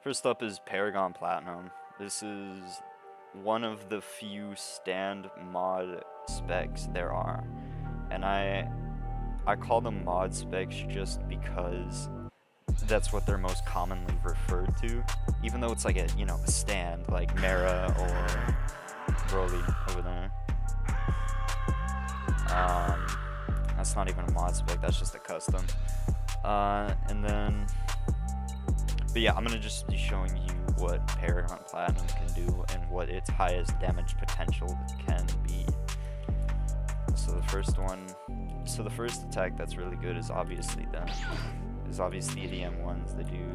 First up is Paragon Platinum. This is one of the few stand mod specs there are, and I call them mod specs just because that's what they're most commonly referred to, even though it's like a, you know, a stand like Mera or Broly over there. That's not even a mod spec, that's just a custom. And then, but yeah, I'm gonna just be showing you what Paragon Platinum can do and what its highest damage potential can be. So the first attack that's really good is obviously the M1s. They do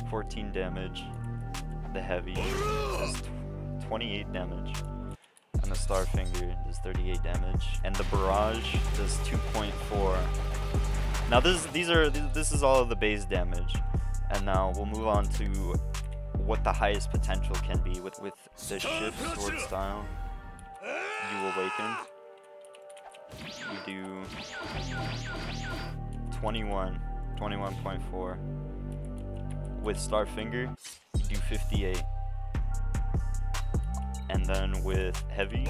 14 damage. The heavy does 28 damage, and the Starfinger does 38 damage, and the barrage does 2.4. Now this is all of the base damage, and now we'll move on to what the highest potential can be with the shift sword style. You awaken. You do 21.4. With Starfinger, you do 58. And then with heavy,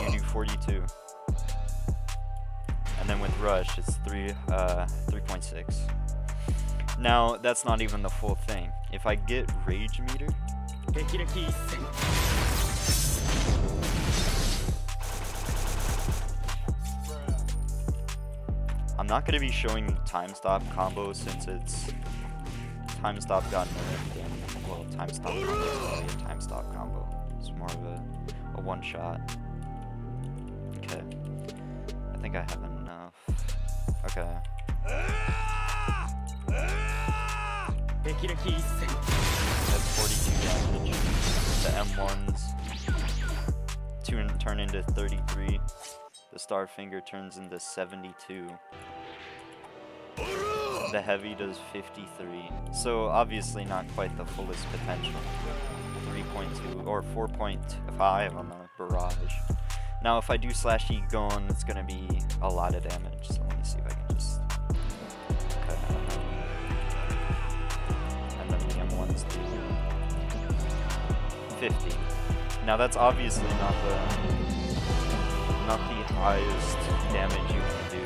you do 42. And then with rush, it's 3.6. Now that's not even the full thing. If I get rage meter, I'm not going to be showing the time stop combo since it's time stop got nerfed, and well, time stop combo is only a time stop combo. It's more of a one shot. Okay, I think I have enough. Okay. That's 42 damage. The M1s turn into 33. The Starfinger turns into 72. The heavy does 53. So obviously not quite the fullest potential. 3.2 or 4.5 on the barrage. Now if I do slash E Gon, it's gonna be a lot of damage. So let me see if I can just cut that out. And then the M1s do 50. Now that's obviously not the highest damage you can do.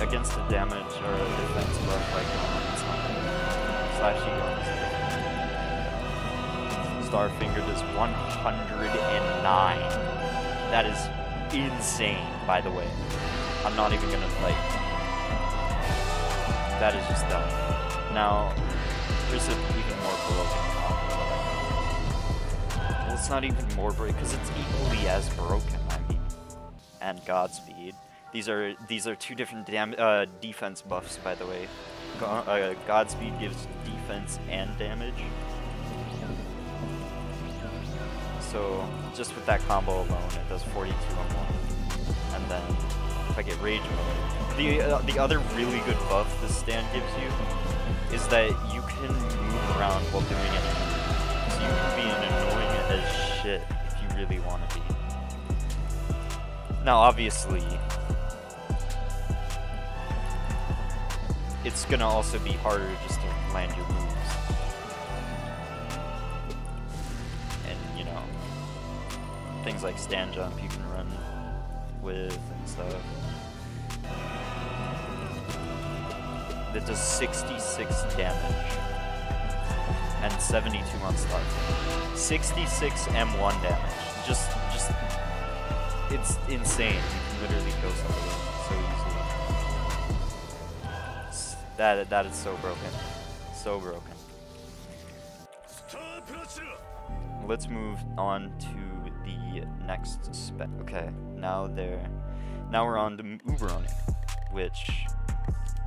Against the damage or defense buff like slash Egon. Starfinger does 109. That is insane, by the way. I'm not even gonna like. That is just dumb. Now, there's an even more broken combo. Well, it's not even more broken because it's equally as broken. I mean, and Godspeed. These are two different defense buffs, by the way. Godspeed gives defense and damage. So just with that combo alone, it does 42 on one. And then if I get rage mode, the other really good buff this stand gives you is that you can move around while doing anything. So you can be an annoying as shit if you really want to be. Now, obviously, it's gonna also be harder just to land your moves. And, you know, things like stand jump you can run with and stuff. That does 66 damage and 72 on start. 66 M1 damage. Just, it's insane. You can literally kill somebody so easily. That is so broken. So broken. Let's move on to the next spec. Okay, now we're on to Uberoni, which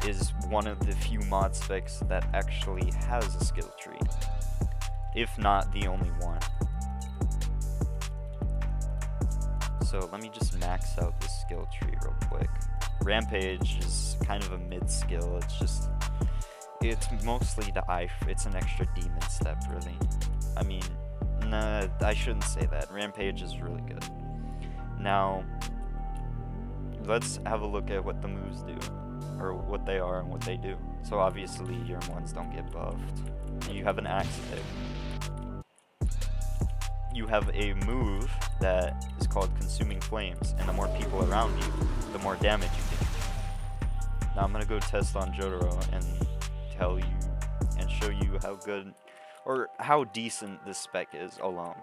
is one of the few mod specs that actually has a skill tree, if not the only one. So let me just max out the skill tree real quick. Rampage is kind of a mid skill. It's mostly it's an extra demon step, really. I mean, nah, I shouldn't say that. Rampage is really good. Now, let's have a look at what the moves do, or what they are and what they do. So obviously your M1s don't get buffed. You have an axe kick. You have a move that is called Consuming Flames, and the more people around you, the more damage you do. Now I'm gonna go test on Jotaro and tell you and show you how good or how decent this spec is alone.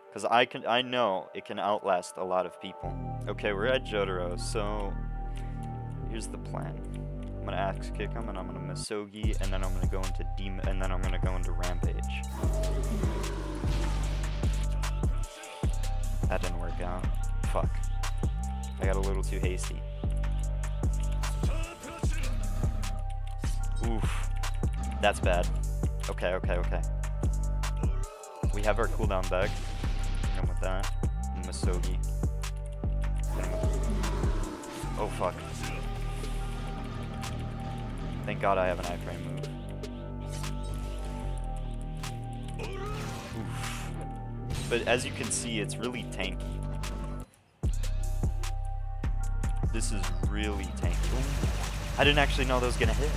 Because I know it can outlast a lot of people. Okay, we're at Jotaro, so here's the plan. I'm gonna axe kick him, and I'm gonna Misogi, and then I'm gonna go into Demon, and then I'm gonna go into Rampage. That didn't work out. Fuck. I got a little too hasty. Oof. That's bad. Okay, okay, okay. We have our cooldown back. Come with that. Misogi. Oh fuck. Thank God I have an iframe move. Oof. But as you can see, it's really tanky. This is really tanky. Ooh. I didn't actually know that was gonna hit.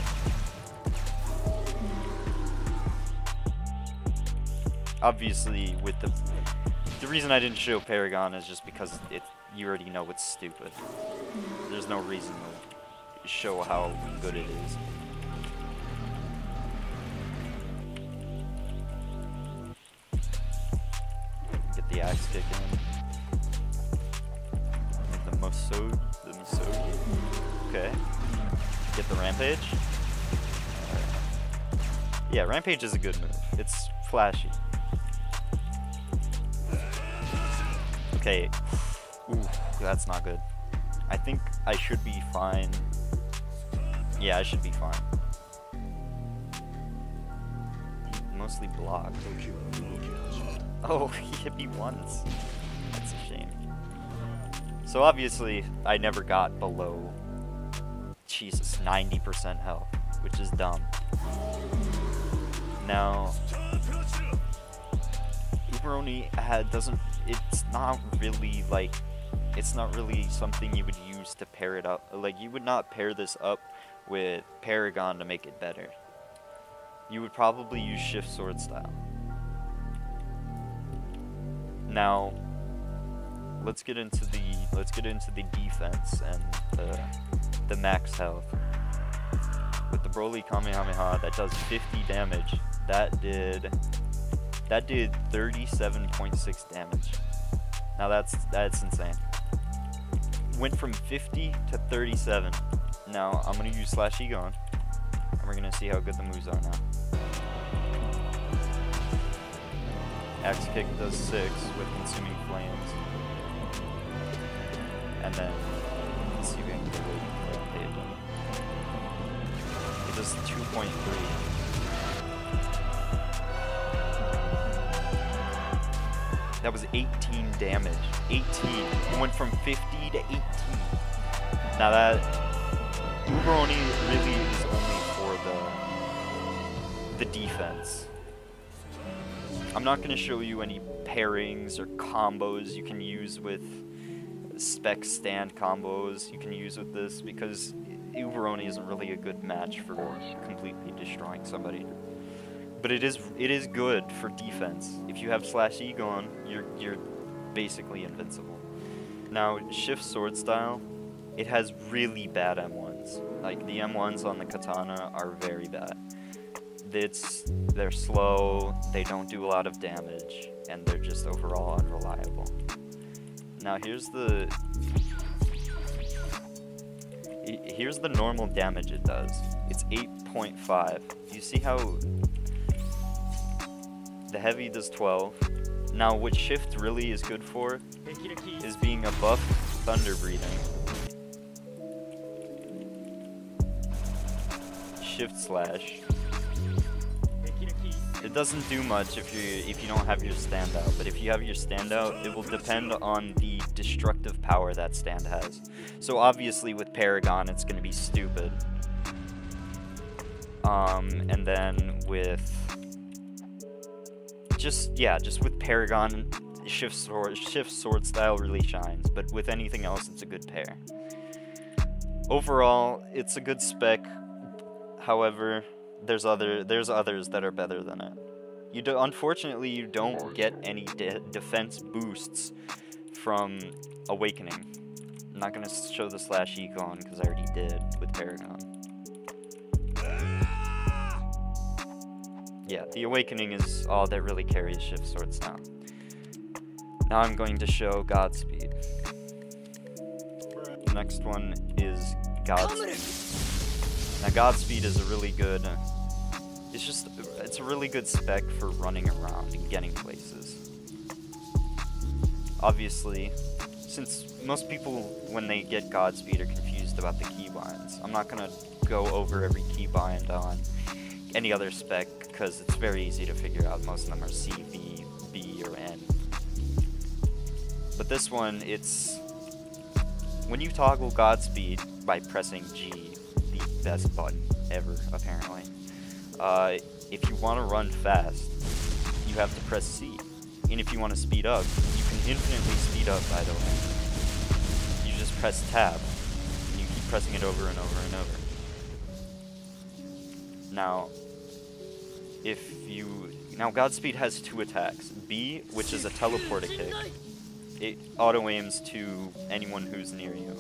Obviously, with the reason I didn't show Paragon is just because you already know it's stupid. There's no reason to show how good it is. Get the axe kick in. The Misogi. Okay. Get the Rampage. Right. Yeah, Rampage is a good move. It's flashy. Okay. Ooh, that's not good. I think I should be fine. Yeah, I should be fine. He mostly blocked. Oh, he hit me once. That's a shame. So obviously, I never got below, Jesus, 90% health, which is dumb. Now, Uberoni it's not really like, it's not really something you would use to pair it up. Like, you would not pair this up with Paragon to make it better. You would probably use Shift Sword Style. Now, let's get into the defense and the max health. With the Broly Kamehameha, that does 50 damage. That did 37.6 damage. Now that's insane. Went from 50 to 37. Now I'm gonna use Slash Egon, and we're gonna see how good the moves are now. Axe kick does 6 with Consuming Flames, and then let's see if we can get a Rampage. It does 2.3. That was 18 damage. 18. It went from 50 to 18. Now that Uberoni really is only for the defense. I'm not going to show you any pairings or combos you can use with spec stand combos you can use with this, because Uberoni isn't really a good match for completely destroying somebody. But it is good for defense. If you have Slash Egon, you're basically invincible. Now, Shift Sword Style, it has really bad M1s. Like, the M1s on the katana are very bad. They're slow, they don't do a lot of damage, and they're just overall unreliable. Now here's the normal damage it does. It's 8.5. You see how the heavy does 12. Now what Shift really is good for is being a buff thunder breathing. Shift Slash. It doesn't do much if you don't have your standout, but if you have your standout, it will depend on the destructive power that stand has. So obviously with Paragon, it's going to be stupid. And then with just with Paragon, Shift Sword Style really shines, but with anything else, it's a good pair. Overall, it's a good spec. However, there's others that are better than it. Unfortunately, you don't get any defense boosts from Awakening. I'm not gonna show the slash econ because I already did with Paragon. Yeah, the Awakening is all that really carries Shift Swords now. Now I'm going to show Godspeed. The next one is Godspeed. Now Godspeed is a really good, it's a really good spec for running around and getting places. Obviously, since most people when they get Godspeed are confused about the keybinds, I'm not gonna go over every keybind on any other spec because it's very easy to figure out. Most of them are C, V, B, or N. But this one, it's when you toggle Godspeed by pressing G, the best button ever, apparently. If you want to run fast, you have to press C. And if you want to speed up, you can infinitely speed up, by the way. You just press tab, and you keep pressing it over and over and over. Now, Godspeed has two attacks. B, which is a teleporter kick. It auto-aims to anyone who's near you.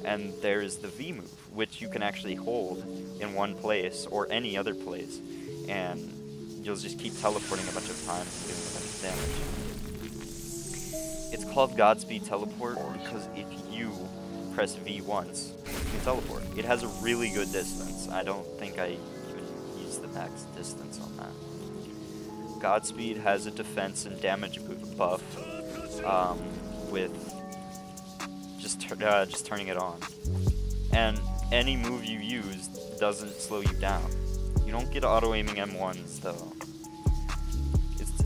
And there's the V move, which you can actually hold in one place or any other place. And you'll just keep teleporting a bunch of times and doing a bunch of damage. It's called Godspeed Teleport because if you press V once, you can teleport. It has a really good distance. I don't think I even used the max distance on that. Godspeed has a defense and damage buff with just turning it on. And any move you use doesn't slow you down. You don't get auto-aiming M1s though.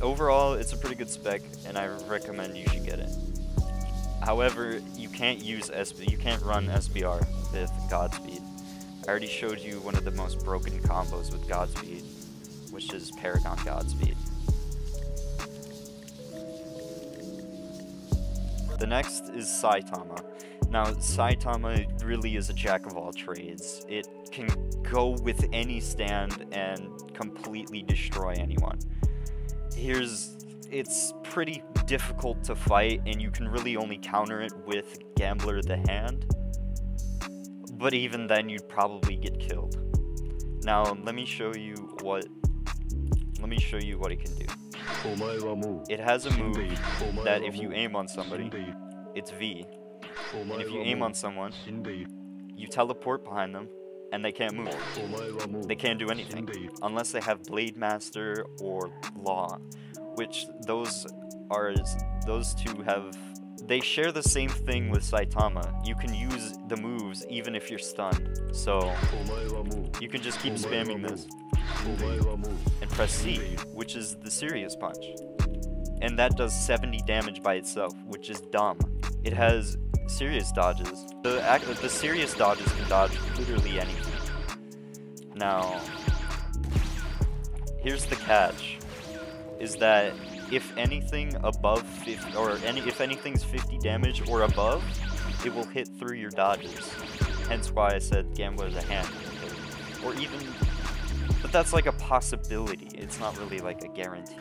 Overall, it's a pretty good spec, and I recommend you should get it. However, you can't run SBR with Godspeed. I already showed you one of the most broken combos with Godspeed, which is Paragon Godspeed. The next is Saitama. Now, Saitama really is a jack of all trades. It can go with any stand and completely destroy anyone. It's pretty difficult to fight, and you can really only counter it with Gambler the Hand. But even then, you'd probably get killed. Now, let me show you what it can do. It has a move that if you aim on somebody, it's V. And if you aim on someone, you teleport behind them, and they can't move. They can't do anything, unless they have Blademaster or Law, which those two have. They share the same thing with Saitama. You can use the moves even if you're stunned. So you can just keep spamming this and press C, which is the serious punch. And that does 70 damage by itself, which is dumb. It has serious dodges. The serious dodges can dodge literally anything. Now, here's the catch, is that if anything above 50, if anything's 50 damage or above, it will hit through your dodges. Hence why I said Gambler the Hand. Or even, but that's like a possibility. It's not really like a guarantee.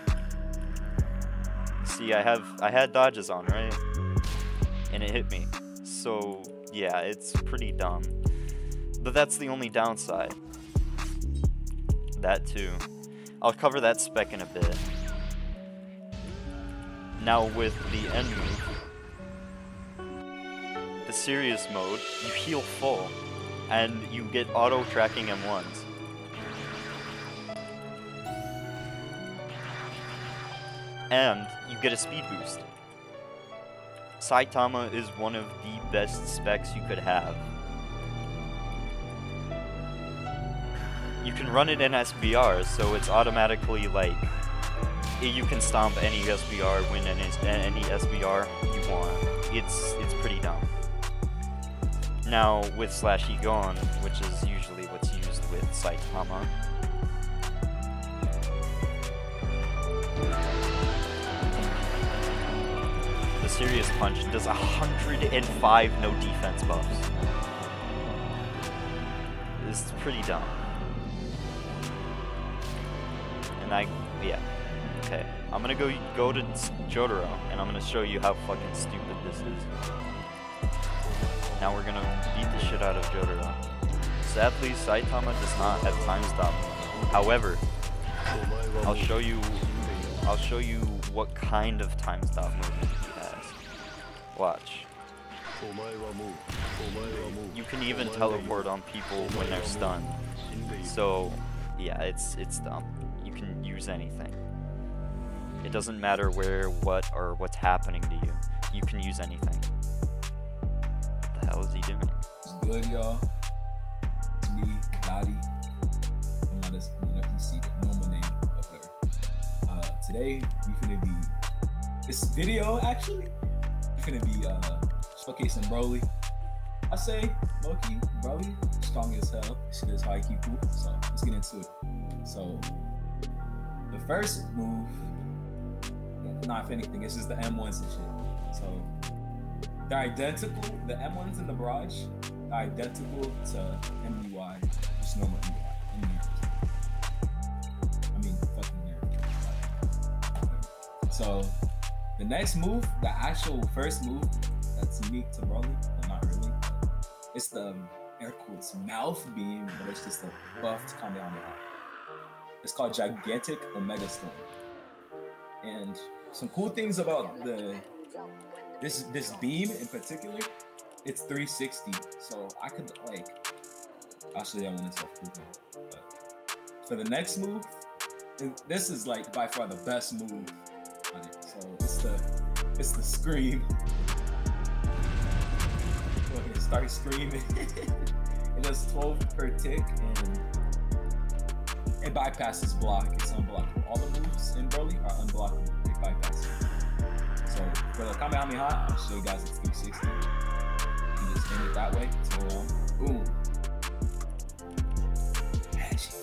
See, I had dodges on, right? And it hit me. So, yeah, it's pretty dumb. But that's the only downside. That too. I'll cover that spec in a bit. Now with the end move, the serious mode, you heal full, and you get auto-tracking M1s. And you get a speed boost. Saitama is one of the best specs you could have. You can run it in SBR, so it's automatically like, you can stomp any SBR, win any SBR you want. It's pretty dumb. Now with slash E gone, which is usually what's used with Saitama, the serious punch does 105 no defense buffs. is pretty dumb. And yeah. Okay, I'm gonna go to Jotaro, and I'm gonna show you how fucking stupid this is. Now we're gonna beat the shit out of Jotaro. Sadly, Saitama does not have time stop. However, I'll show you what kind of time stop movement he has. Watch. You can even teleport on people when they're stunned. So, yeah, it's dumb. You can use anything. It doesn't matter where, what, or what's happening to you. You can use anything. What the hell is he doing? It's good, y'all. It's me, Gotti. I'm not as, you see the normal name up there. Today, we finna be, this video, actually, we finna be showcasing Broly. I say, low-key, Broly, strong as hell. Shit is high-key cool, so let's get into it. So, the first move, not if anything, it's just the M1s and shit. So, they're identical, the M1s in the barrage are identical to MUI, just normal MUI. I mean, fucking nerd. So, the next move, the actual first move that's unique to Broly, well, not really, it's the air quotes mouth beam, but it's just a buffed Kamehameha. It's called Gigantic Omega Storm. And some cool things about this beam in particular, it's 360. So I could I'll show you when it's off cool. But for the next move, this is like by far the best move on it. So it's the scream. Okay, start screaming. It does 12 per tick and it bypasses block. It's unblockable. All the moves in Broly are unblockable. They bypass it. So for the Kamehameha, I'll show you guys it's 360. You just aim it that way. So boom. Magic.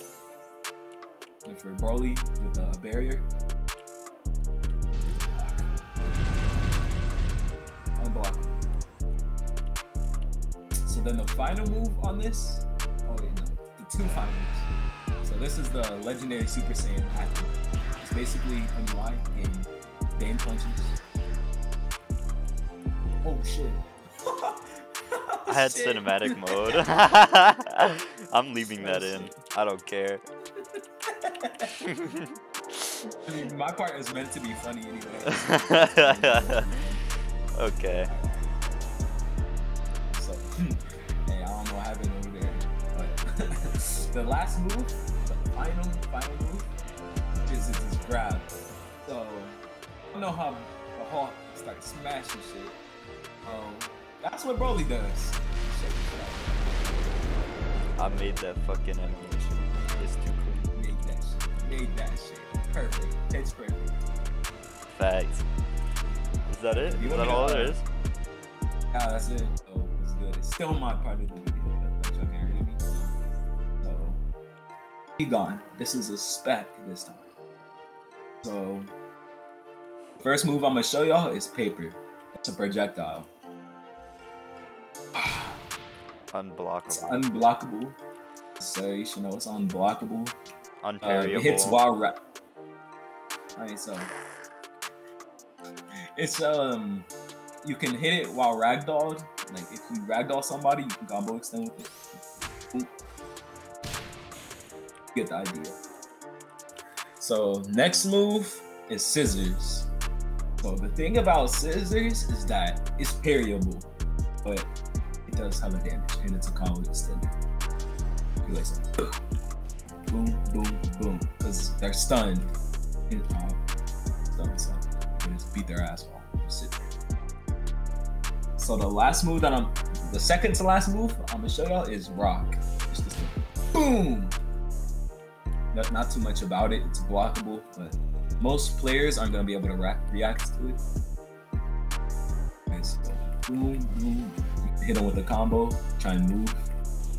And for Broly with the barrier, unblockable. So then the final move on this, the two final moves. So this is the legendary Super Saiyan active. It's basically MUI in Bane punches. Oh shit. I had cinematic mode. I'm leaving that in. I don't care. I mean, my part is meant to be funny anyway. Okay. So, hey, I don't know what happened over there, but the last move, the final move, is this grab. So, I don't know how the Hawk starts smashing shit. That's what Broly does. I made that fucking animation. It's too cool. Made that shit. Perfect. It's perfect. Facts. Is that it? Is that all there is? Yeah, that's it. Oh, it's good. It's still my part of the video, but y'all can't really be. So, be gone. This is a spec this time. So, first move I'm gonna show y'all is paper. It's a projectile. Unblockable. It's unblockable. So you should know it's unblockable. Unparryable. It hits while Alright, so it's you can hit it while ragdolled. Like if you ragdoll somebody, you can combo extend with it. Boop. Get the idea. So next move is scissors. So the thing about scissors is that it's parryable, but it does have a damage and it's a combo extender. You like something. Boom, boom, boom. Because they're stunned. So you just beat their ass while you sit there. So the last move the second to last move I'm gonna show y'all is rock. It's just like, boom. Not too much about it. It's blockable, but most players aren't gonna be able to react to it. Okay, so boom, boom. Hit them with a combo. Try and move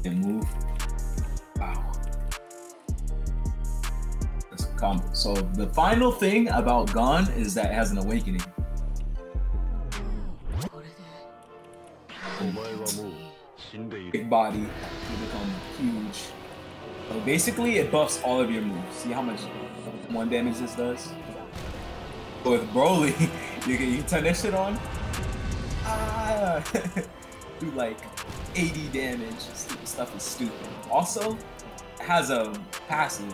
and move. Wow. That's a combo. So the final thing about Gon is that it has an awakening. Big body, you become huge. So basically, it buffs all of your moves. See how much 1 damage this does? With Broly, you turn this shit on. Do like 80 damage. Stuff is stupid. Also, it has a passive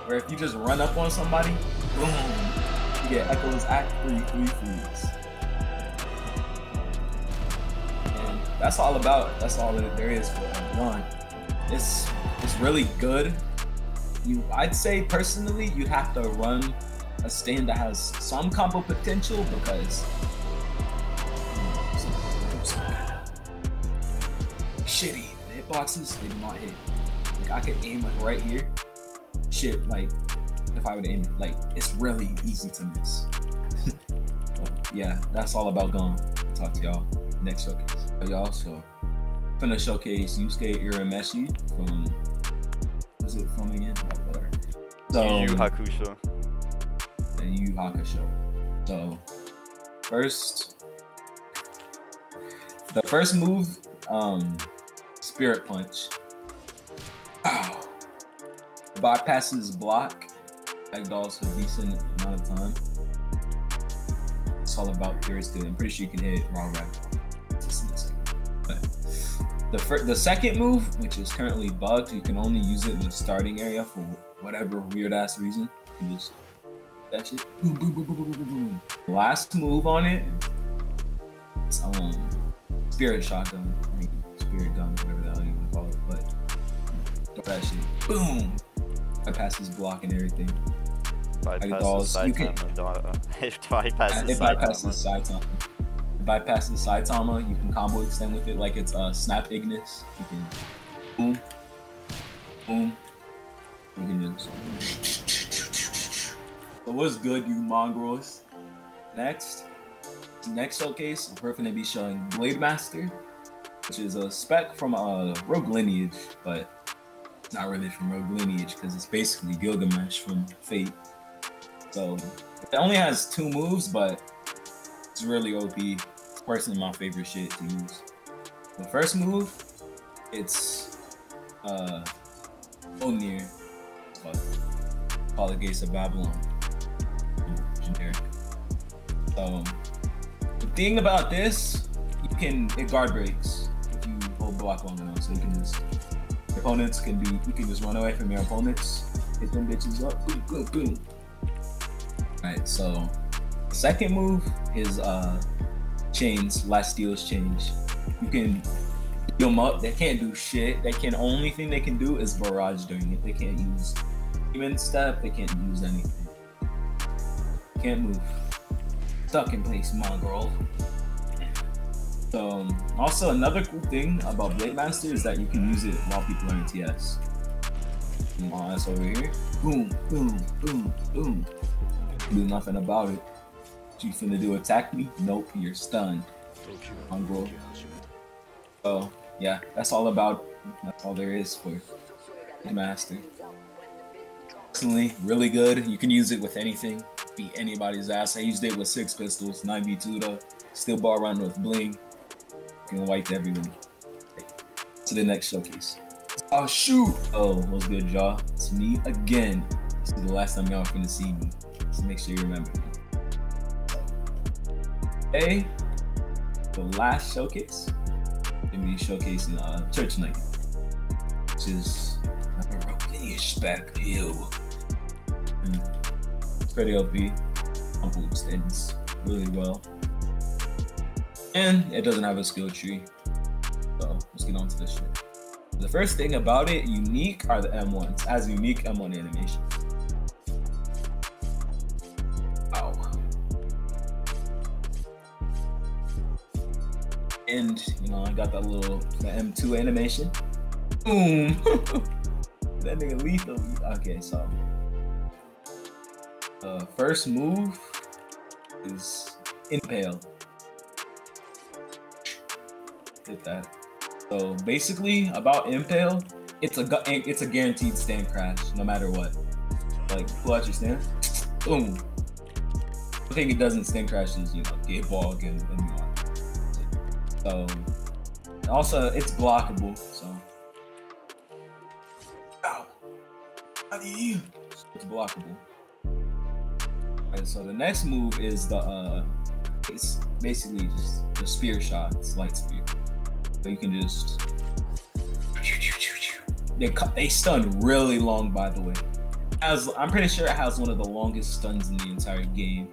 where if you just run up on somebody, boom, you get Echo's Act 3 freeze. And that's all that there is for one. It's really good. I'd say personally, you have to run a stand that has some combo potential because shitty. The hitboxes, they do not hit. Like I could aim like right here. Shit, like if I would aim it, like it's really easy to miss. Yeah, that's all about Gon. Talk to y'all next showcase. Y'all, so finna showcase Yusuke Urameshi from what's it from again? Whatever. So Yu Yu Hakusho. And Yu Yu Hakusho. So the first move, Spirit Punch. Ow. Bypasses block. Dolls for a decent amount of time. It's all about pure skill. I'm pretty sure you can hit raw rap. But the second move, which is currently bugged, you can only use it in the starting area for whatever weird ass reason. You can just that shit. Boom, boom, boom, boom, boom, boom, boom. Last move on it, it's Spirit Shotgun. I mean, Spirit Gun, whatever the hell you want to call it. But that shit. Boom. Bypasses block and everything. Bypasses Saitama. It bypasses Saitama. It bypasses Saitama. You can combo extend with it like it's Snap Ignis. You can boom, boom. You can just. So what's good, you mongrels? Next showcase, we're going to be showing Blademaster, which is a spec from Rogue Lineage, but not really from Rogue Lineage because it's basically Gilgamesh from Fate. So it only has 2 moves, but it's really OP. It's personally my favorite shit to use. The first move, it's Onir, called the Gates of Babylon. Generic. So the thing about this, it guard breaks if you hold block long enough, so you can just. Opponents you can just run away from your opponents, hit them bitches up, boom, boom, boom. Alright, so the second move is chains, last steals change. You can beat them up, they can't do shit. Only thing they can do is barrage during it. They can't use even step, they can't use anything. Can't move. Stuck in place, mongrel. So, also another cool thing about Blademaster is that you can use it while people are in TS. That's over here. Boom, boom, boom, boom. Do nothing about it. What you finna do, attack me? Nope, you're stunned. Mongrel. So, yeah, that's all there is for Blademaster. Personally, really good. You can use it with anything. Beat anybody's ass. I used it with 6 pistols, 9v2 though. Still ball run with bling. Can wipe everyone. To the next showcase. Oh shoot! Oh, what's good, y'all? It's me again. This is the last time y'all are gonna see me. So make sure you remember. Today, the last showcase, gonna be showcasing Church Knight, which is a Rogue spec hill. It's pretty OP. Combo extends really well. And it doesn't have a skill tree. So let's get on to this shit. The first thing about it, unique, are the M1s. It has unique M1 animation. Ow. And, I got the M2 animation. Boom! That nigga lethal. Okay, so. The first move is Impale. Hit that. So basically, about Impale, it's a guaranteed stand crash, no matter what. Like, pull out your stand, boom. The thing it doesn't stand crash is, get ball and so also it's blockable. So Ow. It's blockable. Alright, so the next move is the it's basically just the spear shots, light spear. So you can just they stun really long, by the way. I'm pretty sure it has one of the longest stuns in the entire game.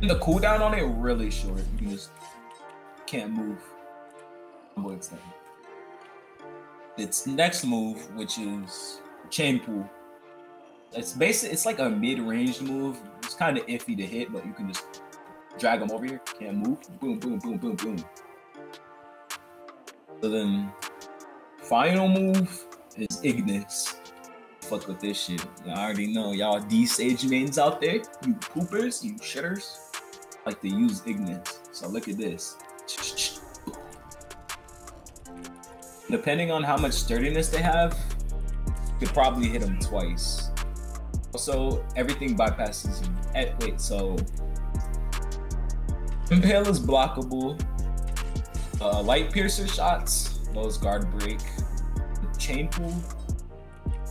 And the cooldown on it really short. You just can't move. Its next move, which is chain pull. It's like a mid-range move. It's kind of iffy to hit, but you can just drag them over here. Can't move. Boom, boom, boom, boom, boom. So then, final move is Ignis. Fuck with this shit. I already know y'all D-Sage mains out there, you poopers, you shitters, like to use Ignis. So look at this. Depending on how much sturdiness they have, you could probably hit them twice. Also, everything bypasses you. Wait, so Impale is blockable. Light piercer shots, those guard break. Chain pull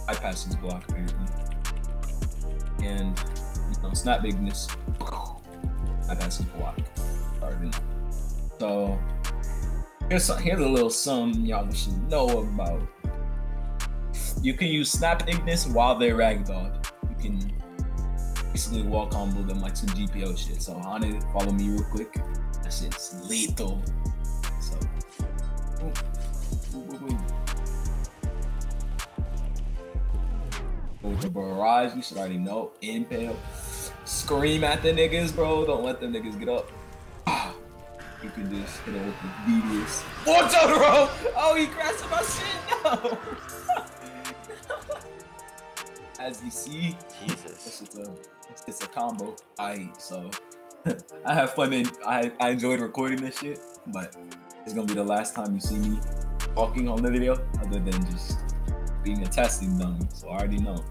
bypasses block apparently. And snap Ignis bypasses block. So here's a little something y'all should know about. You can use snap Ignis while they're ragdolled. You can basically wall combo them like some GPO shit. So on it, follow me real quick. That shit's lethal. So boom, boom, boom, boom. With the barrage, you should already know. Impale. Scream at the niggas, bro. Don't let them niggas get up. You can just hit it with the devious. Oh, Jotaro! Oh, he crashed my shit! No! As you see, Jesus, it's a combo. So I have fun and I enjoyed recording this shit, but it's gonna be the last time you see me talking on the video, other than just being a testing dummy. So I already know.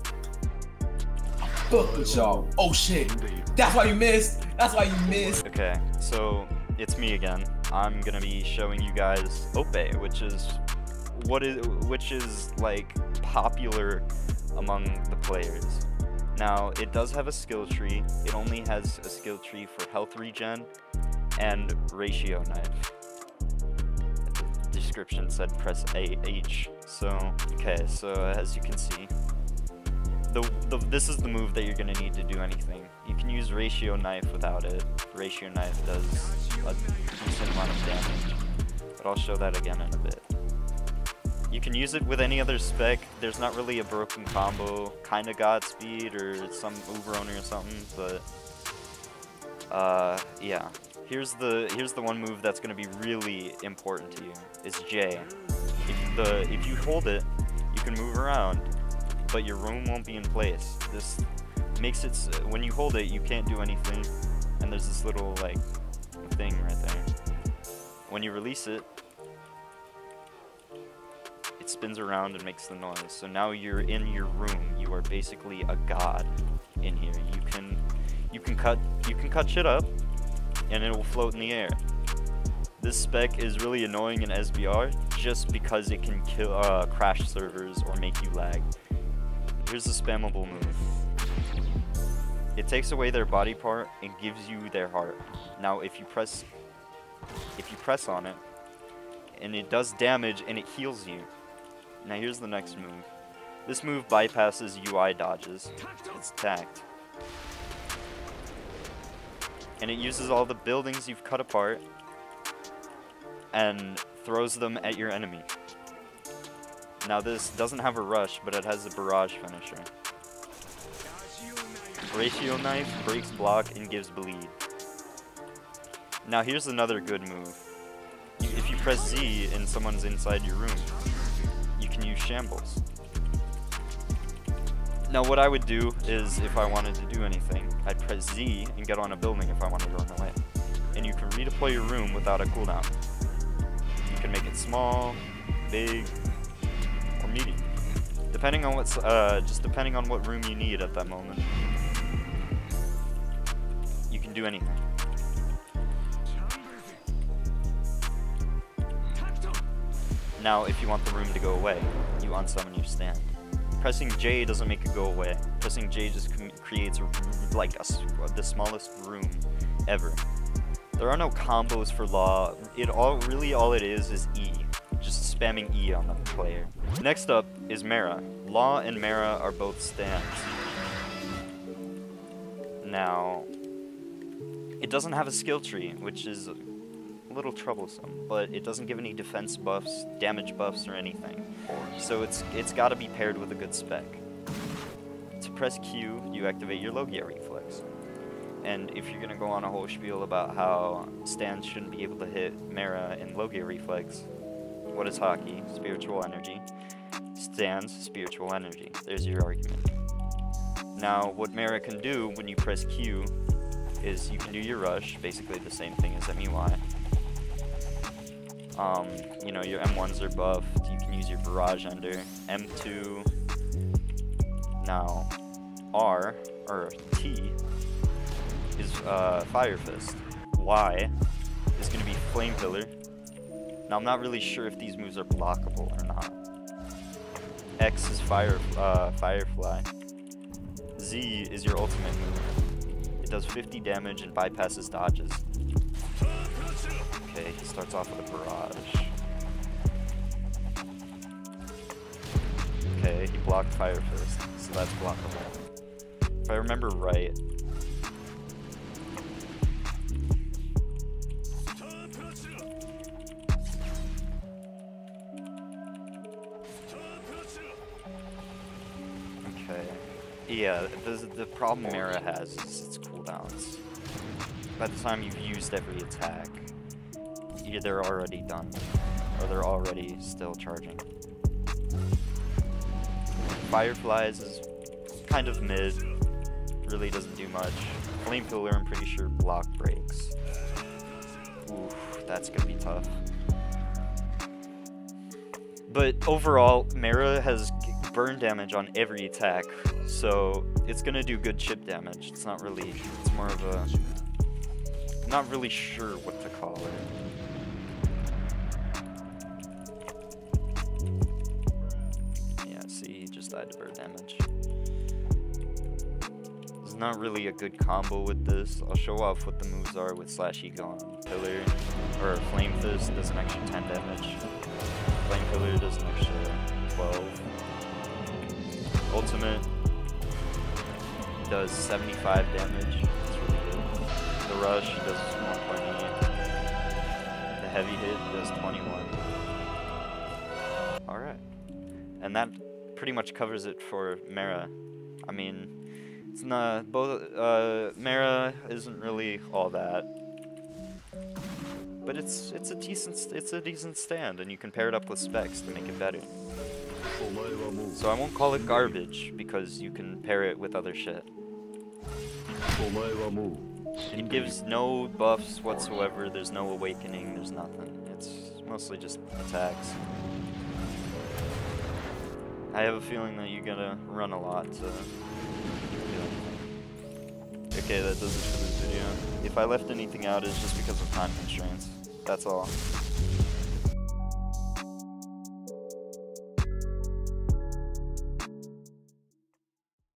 Fuck with y'all. Oh shit! That's why you missed. That's why you missed. Okay, so it's me again. I'm gonna be showing you guys Ope, which is like popular among the players. Now, it does have a skill tree. It only has a skill tree for health regen and ratio knife. The description said press H. So, okay, so as you can see, this is the move that you're gonna need to do anything. You can use ratio knife without it. Ratio knife does a decent amount of damage, but I'll show that again in a bit. You can use it with any other spec. There's not really a broken combo, kind of Godspeed or some overhaul or something, but yeah. Here's the one move that's going to be really important to you. Is J. If you hold it, you can move around, but your room won't be in place. This makes it when you hold it, you can't do anything, and there's this little like thing right there. When you release it, it spins around and makes the noise. So now you're in your room. You are basically a god in here. You can cut shit up, and it will float in the air. This spec is really annoying in SBR just because it can kill crash servers or make you lag. Here's the spammable move. It takes away their body part and gives you their heart. Now if you press on it, and it does damage and it heals you. Now here's the next move. This move bypasses UI dodges. It's tacked. And it uses all the buildings you've cut apart and throws them at your enemy. Now this doesn't have a rush, but it has a barrage finisher. Ratio knife breaks block and gives bleed. Now here's another good move. If you press Z and someone's inside your room, you can use shambles. Now what I would do is, if I wanted to do anything, I'd press Z and get on a building if I wanted to run away. And you can redeploy your room without a cooldown. You can make it small, big, or medium. Depending on what's just depending on what room you need at that moment. You can do anything. Now, if you want the room to go away, you unsummon your stand. pressing J doesn't make it go away. Pressing J just creates like the smallest room ever. There are no combos for Law. All it is E. Just spamming E on the player. Next up is Mera. Law and Mera are both stands. Now, it doesn't have a skill tree, which is a little troublesome, but it doesn't give any defense buffs, damage buffs, or anything. So it's got to be paired with a good spec. To press Q, you activate your Logia reflex. And if you're gonna go on a whole spiel about how stands shouldn't be able to hit Mera and Logia reflex, what is hockey? Spiritual energy. Stands, spiritual energy. There's your argument. Now, what Mera can do when you press Q is you can do your rush, basically the same thing as MUI. You know, your M1s are buffed, you can use your barrage ender. M2, now R, or T, is Fire Fist. Y is going to be Flame Pillar. Now I'm not really sure if these moves are blockable or not. X is Firefly. Z is your ultimate move. It does 50 damage and bypasses dodges. Okay, he starts off with a barrage. Okay, he blocked Fire Fist, so that's blockable. If I remember right, yeah, the problem Mera has is its cooldowns. By the time you've used every attack, they're already done, or they're already still charging. Fireflies is kind of mid, really doesn't do much. Flame Pillar, I'm pretty sure block breaks. Oof, that's gonna be tough. But overall, Mera has burn damage on every attack, so it's gonna do good chip damage. It's not really, it's more of a, I'm not really sure what to call it. Yeah, see, he just died to burn damage. There's not really a good combo with this. I'll show off what the moves are with Slash Ego on Pillar, or Flame Fist does an extra 10 damage. Flame Pillar does an extra 12. Ultimate does 75 damage. That's really good. The rush does 1.8. The heavy hit does 21. Alright. And that pretty much covers it for Mera. I mean, it's not Mera isn't really all that. But it's a decent stand, and you can pair it up with specs to make it better. So I won't call it garbage, because you can pair it with other shit. It gives no buffs whatsoever, there's no awakening, there's nothing. It's mostly just attacks. I have a feeling that you're gonna run a lot to do anything. Okay, that does it for this video. If I left anything out, it's just because of time constraints. That's all.